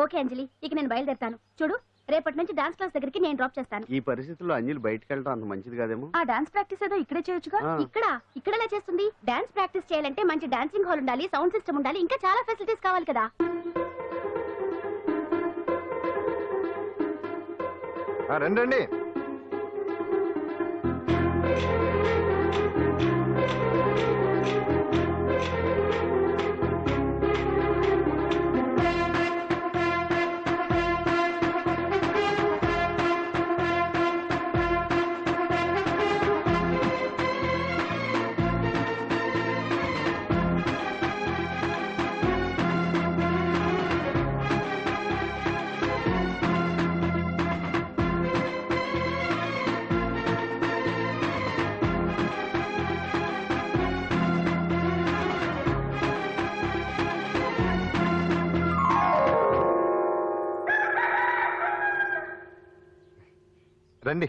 Okay అంజలి, ఇక నేను బయలుదేరుతాను. చూడు, రేపటి నుంచి డాన్స్ క్లాస్ దగ్గరికి నేను డ్రాప్ చేస్తాను. ఈ పరిస్థితుల్లో అంజలి బయటకు వెళ్ళడం అంత మంచిది కాదేమో. ఆ డాన్స్ ప్రాక్టీస్ ఏదో ఇక్కడే చేయొచ్చుగా. ఇక్కడ ఎలా చేస్తుంది? డాన్స్ ప్రాక్టీస్ చేయాలంటే మంచి డాన్సింగ్ హాల్ ఉండాలి, సౌండ్ సిస్టమ్ ఉండాలి, ఇంకా చాలా ఫెసిలిటీస్ కావాలి కదా. రండి. రండి.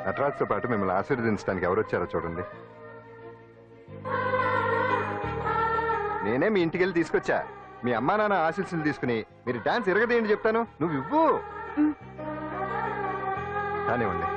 నటరాజ్తో పాటు మిమ్మల్ని ఆశీర్వదించడానికి ఎవరు వచ్చారో చూడండి. నేనే మీ ఇంటికి వెళ్ళి తీసుకొచ్చా. మీ అమ్మా నాన్న ఆశీస్సులు తీసుకుని మీరు డాన్స్ ఎరగదేంటి చెప్తాను. నువ్వు ఇవ్వు. కానివ్వండి.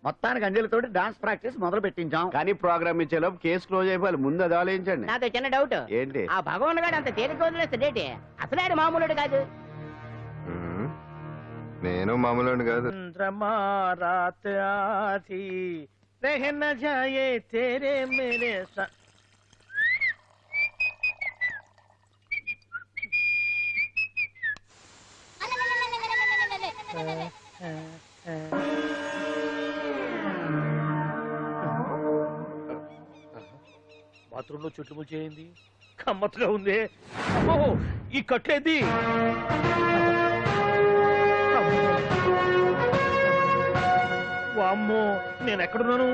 మొత్తానికి అంజలితో డాన్స్ ప్రాక్టీస్ మొదలు పెట్టించాం. కానీ ప్రోగ్రామ్ ఇచ్చేలోపు కేసు క్లోజ్ అయిపోవాలి. ముందు అది ఆలోచించండి. నాతో చిన్న డౌట్. ఏంటి? ఆ భగవాన్ గారు అంత తేలిక వదిలేస్తాడేటి? అసలు ఆయన మామూలుడు కాదు. నేను మామూలు కాదు. బాత్రూమ్ లో చెట్లు చేయింది, కమ్మత్తుగా ఉంది. ఈ కట్లేది? వామ్మో, నేను ఎక్కడున్నాను?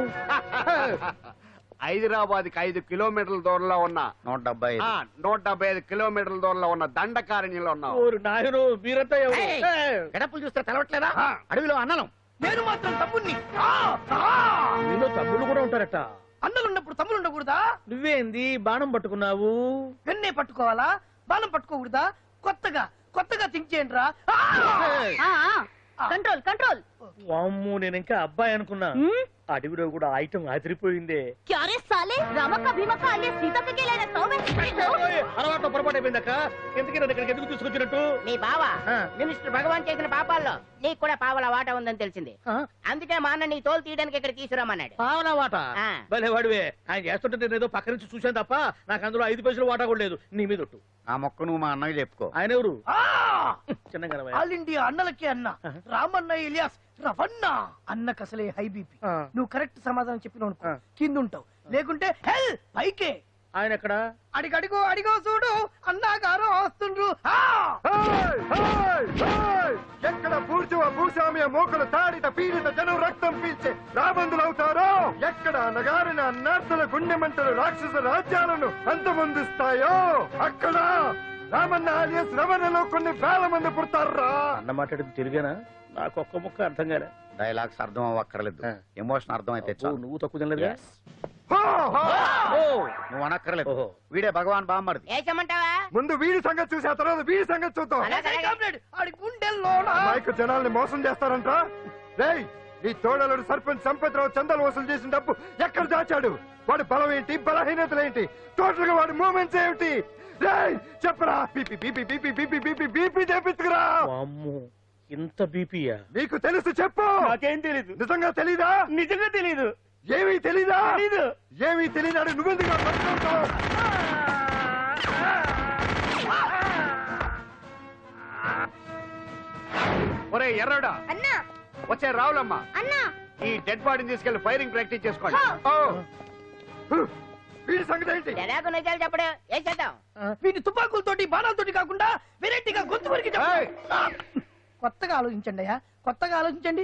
హైదరాబాద్ కి 5 కిలోమీటర్ల దూరంలో ఉన్న 175 కిలోమీటర్ల దూరంలో ఉన్న దండకారణ్యంలో ఉన్నావు. నాయను, మీరంతా గడపలు చూస్తే తెలవట్లేదా? అడవిలో అన్నలం. నేను మాత్రం తమ్ముణ్ణి. మీలో తమ్ముళ్ళు కూడా ఉంటారట. అన్నలున్నప్పుడు తమ్ముడు ఉండకూడదా? నువ్వేంది బాణం పట్టుకున్నావు? వెన్నే పట్టుకోవాలా, బాణం పట్టుకోకూడదా? కొత్తగా థింక్ చేయండి రా. Control control. వామ్మో, నేను ఇంకా అబ్బాయి అనుకున్నా. అడవిలో కూడా ఐటమ్ అదిరిపోయిందే. అలవాటు పొరపాటు అయిపోయిందక్క. ఎందుకు తీసుకొచ్చినట్టు? మీ బావ మినిస్టర్ భగవాన్ చేసిన పాపాల్లో నీకు కూడా పావలా వాటా ఉందని తెలిసింది. అందుకే మా అన్న నీ తోలు తీయడానికి ఇక్కడ తీసుకురామన్నాడు. పావలా వాటా? భలే వాడివే. ఆయన చేస్తుంటే నేను ఏదో పక్క నుంచి చూశాను తప్ప నాకు అందులో 5 పైసలు వాటా కూడా లేదు. నీ మీద ఒట్టు. ఆ మొక్క నువ్వు మా అన్నయ్య చెప్పుకో. ఆయన ఎవరు? చిన్నగా ఆల్ ఇండియా అన్నలకే అన్న రామన్న ఇలియాస్ రవన్న. అన్నకు అసలే హై బీపీ. నువ్వు కరెక్ట్ సమాధానం చెప్పిన కింద ఉంటావు, లేకుంటే హెల్ పైకే. ఆయన ఎక్కడ? అడిగో చూడు, అన్నగారు వస్తుండ్రు. ఎక్కడ భూస్వామ్య మోకలు తాడిత పీడిత జనం రక్తం పీల్చే రాబందులవుతారో, ఎక్కడ నగారిన అన్నార్థుల గుండె మంటలు రాక్షస రాజ్యాలను అంతమొందిస్తాయో, అక్కడ రామన్న ఆలియస్ రవణలో కొన్ని వేల మంది పుడతారా. అన్న మాట్లాడింది తెలుగేనా? నాకు ఒక్క ముక్క అర్థం కాలే. డైలాగ్స్ అర్థం అవ్వక్కర్లేదు, ఎమోషన్ అర్థం అయితే చాలు. నువ్వు తక్కువ తినలేదు నువ్వు అనక్కర్లేదు. వీడే భగవాన్ బామ్మర్ది. వేసమంటావా? ముందు వీడి సంగతి చూసి ఆ తర్వాత వీడి సంగతి చూద్దాం. ఆడి గుండెల్లోన అమాయక జనాల్ని మోసం చేస్తారంట. రేయ్, నీ తోడలుడు సర్పంచ్ సంపత్రావు చందాలు వసూలు చేసిన డబ్బు ఎక్కడ దాచాడు? వాడి బలం ఏంటి, బలహీనతలు ఏంటి, టోటల్ గా వాడి మూమెంట్స్ ఏమిటి? రేయ్ చెప్పరా. BP BP BP BP BP BP చేపించుకురా. అమ్మో, ఇంత బీపీయా? నీకు తెలుసు చెప్పు. నాకేం తెలీదు. నిజంగా తెలీదా? నిజంగా తెలీదు. ఏమీ తెలీదా? తెలీదు. ఏమీ తెలీదని నువ్వెందుకు పట్టుకుంటావు? ఒరే ఎర్రడా, అన్నా వచ్చే రావులమ్మా, అన్నా ఈ డెడ్ బాడీని తీసుకెళ్లి ఫైరింగ్ ప్రాక్టీస్ చేసుకోండి. ఓ, వీడి సంగతి ఏంటి? జనాకు నిజాలు చెప్పడు ఏం చేద్దాం? వీటి తుపాకులతోటి బాణాలతోటి కాకుండా వెరైటీగా గొంతు వరకు ఏయ్! కొత్తగా ఆలోచించండి అయ్యా, కొత్తగా ఆలోచించండి.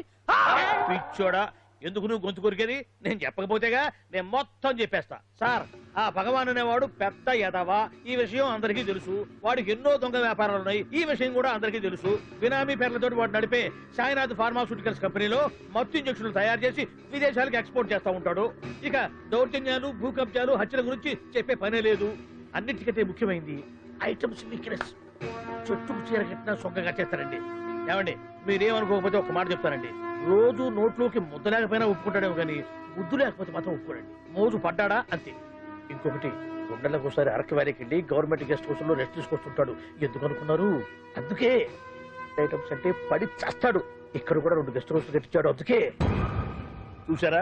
పిచ్చోడా, ఎందుకు నువ్వు గొంతు కొరికేది? నేను చెప్పకపోతేగా నేను మొత్తం చెప్పేస్తా. సార్, ఆ భగవాన్ అనేవాడు పెద్ద యదవా, ఈ విషయం అందరికీ తెలుసు. వాడికి ఎన్నో దొంగ వ్యాపారాలు ఉన్నాయి, ఈ విషయం కూడా అందరికీ తెలుసు. బినామీ పేర్లతో వాడు నడిపే సాయినాథ్ ఫార్మాస్యూటికల్స్ కంపెనీలో మత్తు ఇంజక్షన్లు తయారు చేసి విదేశాలకు ఎక్స్పోర్ట్ చేస్తా ఉంటాడు. ఇక దౌర్జన్యాలు, భూ కబ్జాలు, హత్యల గురించి చెప్పే పనే లేదు. అన్నిటికంటే ముఖ్యమైనది ఐటమ్స్ వీక్నెస్. చెట్టుకు చీర కట్టినా సొంగగా చేస్తారండి. ఏమండి, మీరేమనుకోకపోతే ఒక మాట చెప్తానండి. రోజు నోట్లోకి ముద్ద లేకపోయినా ఒప్పుకుంటాడేమో కానీ ముద్దు లేకపోతే మాత్రం ఒప్పుకోడండి. మోజు పడ్డాడా అంతే. ఇంకొకటి, 2 నెలలకు ఒకసారి అరకు వ్యాలీకి వెళ్ళి గవర్నమెంట్ గెస్ట్ హౌస్ లో రెస్ట్ తీసుకొస్తుంటాడు. ఎందుకు అనుకున్నారు? అందుకే. ఐటమ్స్ అంటే పడి చేస్తాడు. ఇక్కడ కూడా 2 గెస్ట్ హౌస్ కట్టించాడు. అందుకే. చూసారా,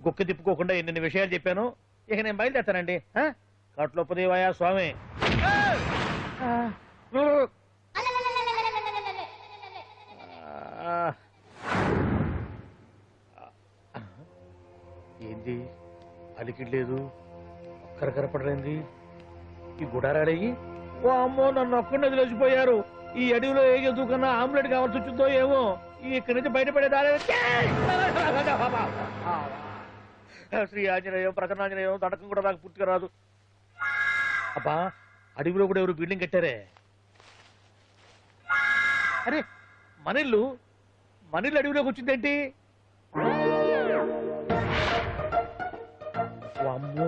గుక్క తిప్పుకోకుండా ఎన్ని విషయాలు చెప్పాను. ఇక నేను బయలుదేరుతానండి. కట్లోపదేవాయా స్వామి. ఏంది అలికిడ్లేదు, ఒక్కరు కనపడలేంది. ఈ గుడారాడయ్యి ఓ అమ్మో, నన్ను ఒక్కడిని వదిలేసిపోయారు. ఈ అడవిలో ఏ జంతువు కన్నా ఆమ్లెట్ కావాల్సి వచ్చిందో ఏమో. ఇక్కడి నుంచి బయటపడేదారే. శ్రీ ఆంజనేయం, ప్రసన్నాంజనేయం, తడకం కూడా నాకు పూర్తిగా రాదు. అబ్బా, అడవిలో కూడా ఎవరు బిల్డింగ్ కట్టారే. అరే, మనిల్లు అడవిలోకి వచ్చిందేంటి? అమ్మో,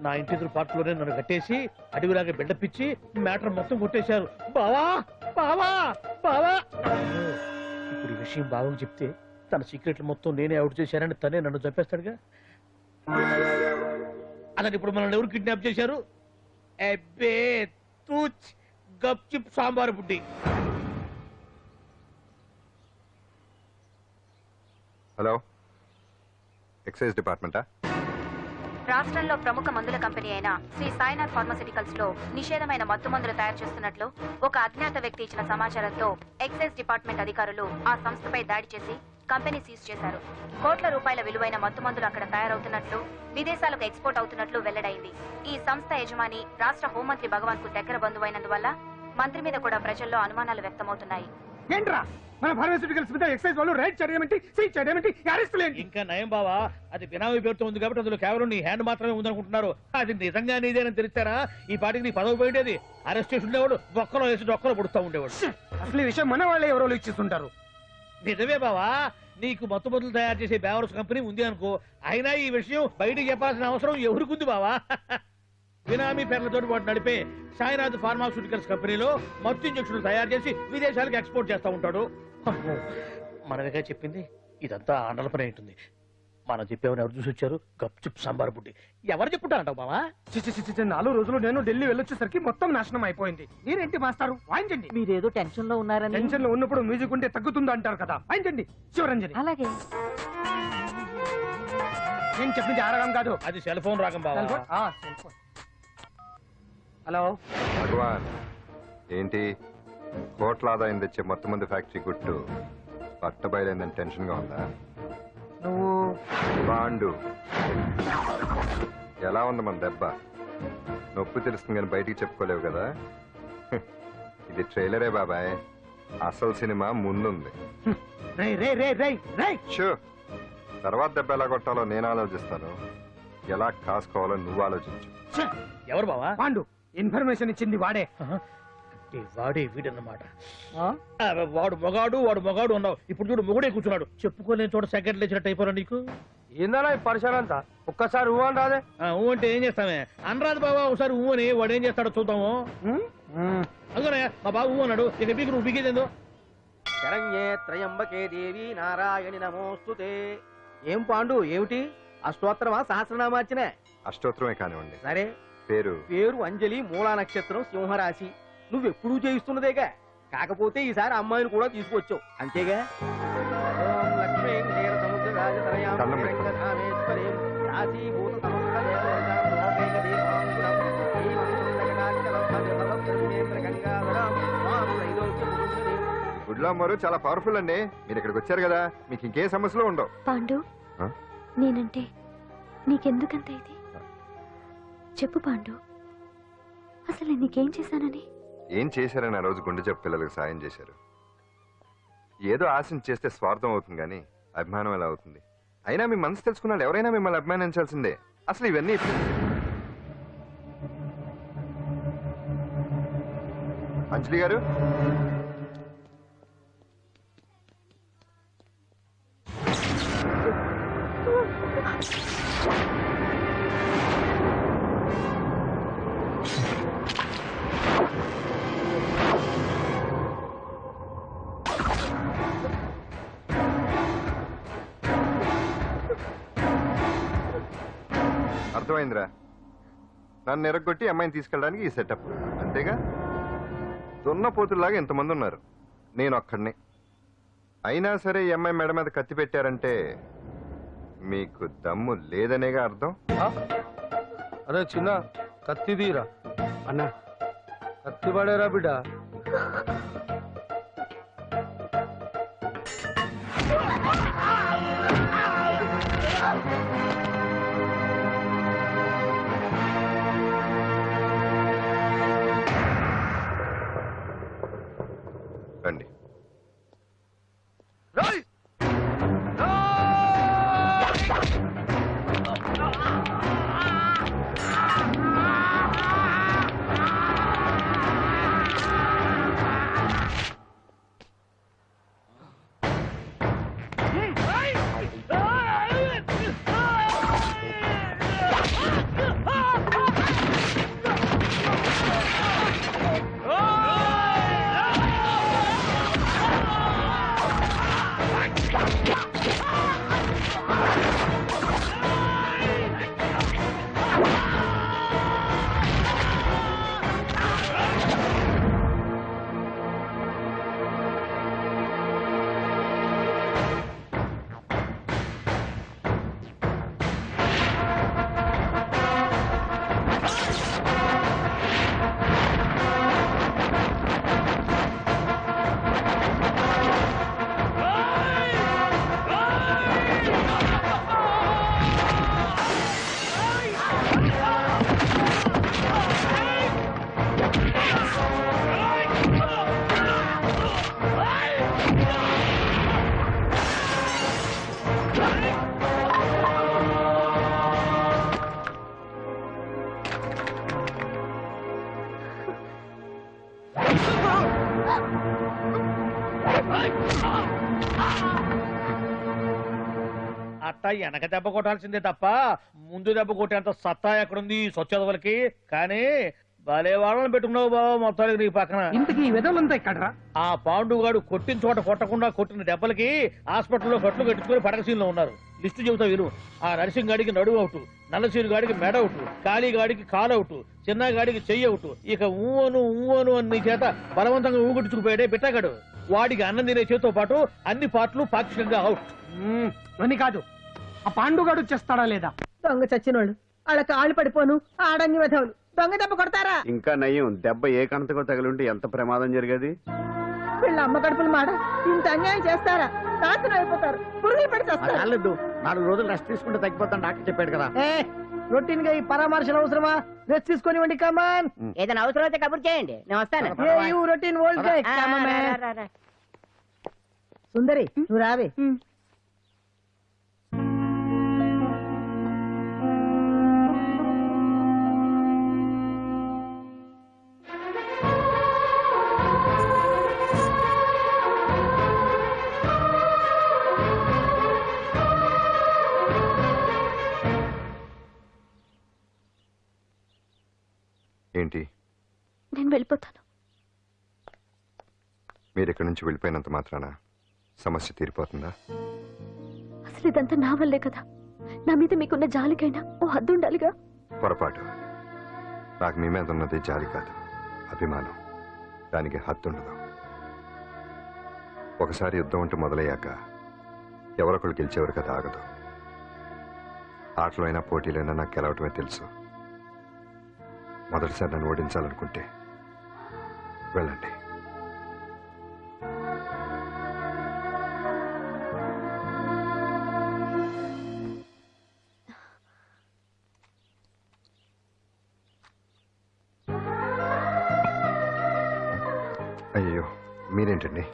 నా ఇంటి ఎదురు పార్కులోనే నన్ను కట్టేసి అడవిలాగా బిడ్డపిచ్చి మ్యాటర్ మొత్తం కొట్టేశారు. బావా బావా బావా. ఇప్పుడు ఈ విషయం బావకు చెప్తే తన సీక్రెట్లు మొత్తం నేనే అవుట్ చేశానని తనే నన్ను చంపేస్తాడుగా. అలాగే ఇప్పుడు మనల్ని ఎవరు కిడ్నాప్ చేశారు? అబ్బే తూచ్, గప్చిప్ సాంబార్ బుడ్డి. హలో, ఎక్సైజ్ డిపార్ట్మెంటా? రాష్ట్రంలో ప్రముఖ మందుల కంపెనీ అయిన శ్రీ సాయినాథ్ ఫార్మాస్యూటికల్స్ లో నిషేధమైన మత్తు మందులు తయారు చేస్తున్నట్లు ఒక అజ్ఞాత వ్యక్తి ఇచ్చిన సమాచారంతో ఎక్సైజ్ డిపార్ట్మెంట్ అధికారులు ఆ సంస్థపై దాడి చేసి కంపెనీ సీజ్ చేశారు. కోట్ల రూపాయల విలువైన మత్తు మందులు అక్కడ తయారవుతున్నట్లు, విదేశాలకు ఎక్స్పోర్ట్ అవుతున్నట్లు వెల్లడైంది. ఈ సంస్థ యజమాని రాష్ట్ర హోంమంత్రి భగవాన్ కు దగ్గర బంధువైనందువల్ల మంత్రి మీద కూడా ప్రజల్లో అనుమానాలు వ్యక్తమవుతున్నాయి. ఏంట్రా మన ఫార్మాస్యూటికల్స్ మీద ఎక్సైజ్ వాళ్ళు రైడ్ చేయడమేంటి, సీజ్ చేయడమేంటి, అరెస్టులు ఏంటి? ఇంకా నయం బావా, అది బినామీ పేరుతో ఉంది కాబట్టి అందులో కేవలం నీ హ్యాండ్ మాత్రమే ఉందనుకుంటున్నారు. అది నిజంగా నీదేనని తెలిస్తారా ఈ పాటికి నీ పదవి పోయేది. అరెస్ట్ చేసి ఉండేవాడు, బొక్కలో వేసి డొక్కలో పుడుతూ ఉండేవాడు. అసలు ఈ విషయం మన వాళ్ళే ఎవరో ఇచ్చిస్తుంటారు. నిజమే బావా, నీకు మత్తు మందులు తయారు చేసే బేవర్స్ కంపెనీ ఉంది అనుకో, అయినా ఈ విషయం బయటికి చెప్పాల్సిన అవసరం ఎవరికుంది బావా? బినామీ పేర్లతో వాడు నడిపే సాయినాథ్ ఫార్మాస్యూటికల్స్ కంపెనీలో మత్తు ఇంజక్షన్లు తయారు చేసి విదేశాలకు ఎక్స్పోర్ట్ చేస్తూ ఉంటాడు. అమ్మో, మనమేగా చెప్పింది. ఇదంతా ఆండల పని ఉంటుంది. మనం చెప్పేవని ఎవరు చూసి వచ్చారు? గప్చుప్ సాంబార్ బుడ్డి. ఎవరు చెప్పుంటారంటావు బావా? 4 రోజులు నేను ఢిల్లీ వెళ్ళొచ్చేసరికి మొత్తం నాశనం అయిపోయింది. మీరేంటి మాస్టారు, వాయించండి. మీరేదో టెన్షన్ లో ఉన్నారని. టెన్షన్ లో ఉన్నప్పుడు మ్యూజిక్ ఉంటే తగ్గుతుందో అంటారు కదా, వాయించండి శివరంజని. అలాగే. నేను చెప్పింది ఆరగం కాదు. అది సెల్ ఫోన్ రాగం బావా. హలో భగవాన్, ఏంటి కోట్ల ఆదాయం తెచ్చే మొత్తం మంది ఫ్యాక్టరీ గుట్టు పట్టబయలైందని టెన్షన్ గా ఉందా? నువ్వు బాండు, ఎలా ఉంది మన దెబ్బ? నొప్పి తెలుస్తుంది కానీ బయటికి చెప్పుకోలేవు కదా. ఇది ట్రైలరే బాబాయ్, అసలు సినిమా ముందుంది. షూ, తర్వాత దెబ్బ ఎలా కొట్టాలో నేను ఆలోచిస్తాను, ఎలా కాసుకోవాలో నువ్వు ఆలోచించు. ఎవరు బావా? పాండు ఇన్ఫర్మేషన్ ఇచ్చింది వాడే. అంటే వాడే వీడన్నమాట. వాడు మొగాడు అన్నావు, ఇప్పుడు చూడు మొగుడే కూర్చున్నాడు. చెప్పుకోలేని చోట సెకండ్ లేచినట్టు అయిపోరా నీకు. ఏందన్నా ఈ పరిసరం అంతా ఒక్కసారి ఊ అని రాదే. ఊ అంటే ఏం చేస్తామే? అనరాదు బాబా ఒకసారి ఊ అని. వాడు ఏం చేస్తాడో చూద్దాము. అందుకనే మా బాబు ఊ అన్నాడు. ఇక బీకి నువ్వు బీకేదేందో. శరణ్యే త్రయంబకే దేవి నారాయణి నమోస్తుతే. ఏం పాండు ఏమిటి ఆ స్తోత్రమా సహస్రనామార్చనే? అష్టోత్తరమే కానివ్వండి. సరే పేరు పేరు అంజలి, మూలా నక్షత్రం, సింహరాశి. నువ్వెప్పుడూ చేయిస్తున్నదేగా. కాకపోతే ఈసారి అమ్మాయిని కూడా తీసుకొచ్చావు అంతేగా. ఓం లక్ష్మీం క్షీరసముద్రరాజతనయాం దండం పెట్టు. రంగధామేశ్వరీం రాశీభూత సమస్త దేవతాం లోకైక దీపాంకురం శ్రీమం సుందరకాచలం భజభవత్సర్వేంద్ర గంగాధరం మాం త్రైలోక్యముకుంజని. గుడ్లో అమ్మారు చాలా పవర్ఫుల్ అండి. మీరు ఇక్కడికి వచ్చారు కదా, మీకు ఇంకే సమస్యలు ఉండవు. పాండు, ఆ? నేనంటే నీకెందుకంత ఇది? చెప్పు పాండు, అసలు నీకేం చేశానని? ఏం చేశారని ఆ రోజు గుండె జబ్బు పిల్లలకు సాయం చేశారు. ఏదో ఆశించి చేస్తే స్వార్థం అవుతుంది కానీ అభిమానం ఎలా అవుతుంది? అయినా మీ మనసు తెలుసుకున్నాడు ఎవరైనా మిమ్మల్ని అభిమానించాల్సిందే. అసలు ఇవన్నీ అంజలి గారు, అర్థమైందిరా. నన్ను ఎరగొట్టి అమ్మాయిని తీసుకెళ్ళడానికి ఈ సెటప్ అంతేగా. దున్నపోతుల్లాగా ఎంతమంది ఉన్నారు, నేను ఒక్కడిని. అయినా సరే ఈ అమ్మాయి మెడ మీద కత్తి పెట్టారంటే మీకు దమ్ము లేదనేగా అర్థం. అరే చిన్న కత్తి తీరా అన్న, కత్తి పడేరా బిడ్డ. రండి. అట్ట వెనక దెబ్బ కొట్టాల్సిందే తప్ప ముందు దెబ్బ కొట్టేంత సత్తా ఎక్కడుంది సొచ్చదవలకి. కానీ భలే వాళ్ళని పెట్టుకున్నావు బాబా మొత్తానికి నీ పక్కన. ఇంతకీ ఈ విధులంతా ఇక్కడ ఆ పాండుగాడు కొట్టిన చోట కొట్టకుండా కొట్టిన దెబ్బలకి హాస్పిటల్లో కట్లు కట్టించుకుని పడకసీన్లో ఉన్నారు. లిస్టు చెబుతా విను. ఆ నరసింగ్ గాడికి నడువు అవుట్, నల్లసీరు గాడికి మెడ అవుట్, కాళీ గాడికి కాలు అవుట్, చిన్న గాడికి చెయ్యి అవుట్. ఇక ఊవను అని నీ చేత బలవంతంగా ఊగొట్టుకుపోయాడే బిట్టగాడు. వాడికి అన్నం తినే చేతితో పాటు అన్ని పాటలు పాక్షికంగా అవుట్. అని కాదు, ఆ పాండుగాడు చేస్తాడా లేదా? దొంగ చచ్చినోళ్ళు వాళ్ళ కాళ్ళు పడిపోను ఆడంగి వెధవులు దొంగ దెబ్బ కొడతారా? ఇంకా నయ్యం, దెబ్బ ఏ కణతకో తగిలింటే ఎంత ప్రమాదం జరిగేది. వీళ్ళ అమ్మ కడుపులు మాట ఇంత అన్యాయం చేస్తారా? నాశనం అయిపోతారు, పురుగులు పడి చేస్తారు. రాలేదు, 4 రోజులు రెస్ట్ తీసుకుంటే తగ్గిపోతాను డాక్టర్ చెప్పాడు కదా. రొటీన్ గా ఈ పరామర్శలు అవసరమా? రెస్ట్ తీసుకొని కమాన్. ఏదైనా అవసరం అయితే కబుర్ చేయండి, నేను వస్తాను. రొటీన్ ఓల్డ్ సుందరి నువ్వు రావే. ఏంటి? నేను వెళ్ళిపోతాను. మీరు ఇక్కడి నుంచి వెళ్ళిపోయినంత మాత్రాన సమస్య తీరిపోతుందా? అసలు ఇదంతా నా వల్లే కదా. నా మీద మీకున్న జాలికైనా ఓ హద్దు ఉండాలిగా. పొరపాటు. నాకు మీ మీద ఉన్నది జాలి కాదు, అభిమానం. దానికి హద్దు ఉండదు. ఒకసారి యుద్ధం అంటూ మొదలయ్యాక ఎవరొకరు గెలిచేవారు కదా ఆగదు. ఆటలో అయినా పోటీలైనా నాకు గెలవటమే తెలుసు. మొదటిసారి నన్ను ఓడించాలనుకుంటే వెళ్ళండి. అయ్యో, మీరేంటండి?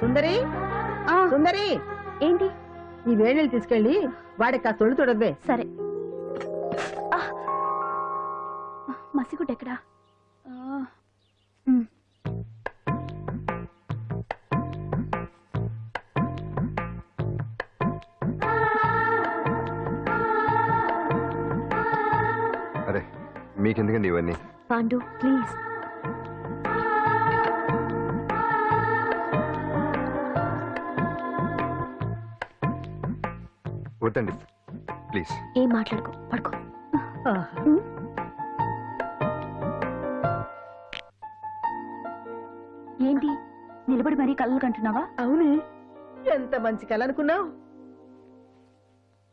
సుందరి, సుందరి, ఏంటి? ఈ వేణీళ్ళు తీసుకెళ్ళి వాడికి ఆ తొలి తొడవే. సరే. మసిగుడ్డ ఎక్కడా? అరే, మీకెందుకండి ఇవన్నీ? పాండు ప్లీజ్. వద్దండి ప్లీజ్. ఏం మాట్లాడుకో, పడుకో. ఏంటి నిలబడి మరీ కళ్ళు కంటున్నావా? అవునే, ఎంత మంచి కళ అనుకున్నావు.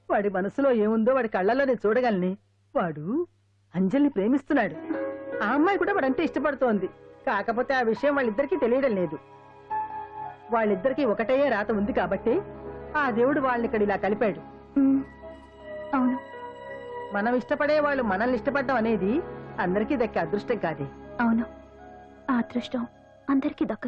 వాడి మనసులో ఏముందో వాడి కళ్ళల్లో నేను చూడగలని. వాడు అంజలిని ప్రేమిస్తున్నాడు. ఆ అమ్మాయి కూడా వాడంటే ఇష్టపడుతోంది. కాకపోతే ఆ విషయం వాళ్ళిద్దరికీ తెలియడం లేదు. వాళ్ళిద్దరికీ ఒకటయ్యే రాత ఉంది కాబట్టి ఆ దేవుడు వాళ్ళని ఇక్కడ ఇలా కలిపాడు. అవును, మనం ఇష్టపడే వాళ్ళు మనల్ని ఇష్టపడడం అనేది అందరికీ దక్కే అదృష్టం కాదే. అవును, ఆ అదృష్టం అందరికీ దక్కదు.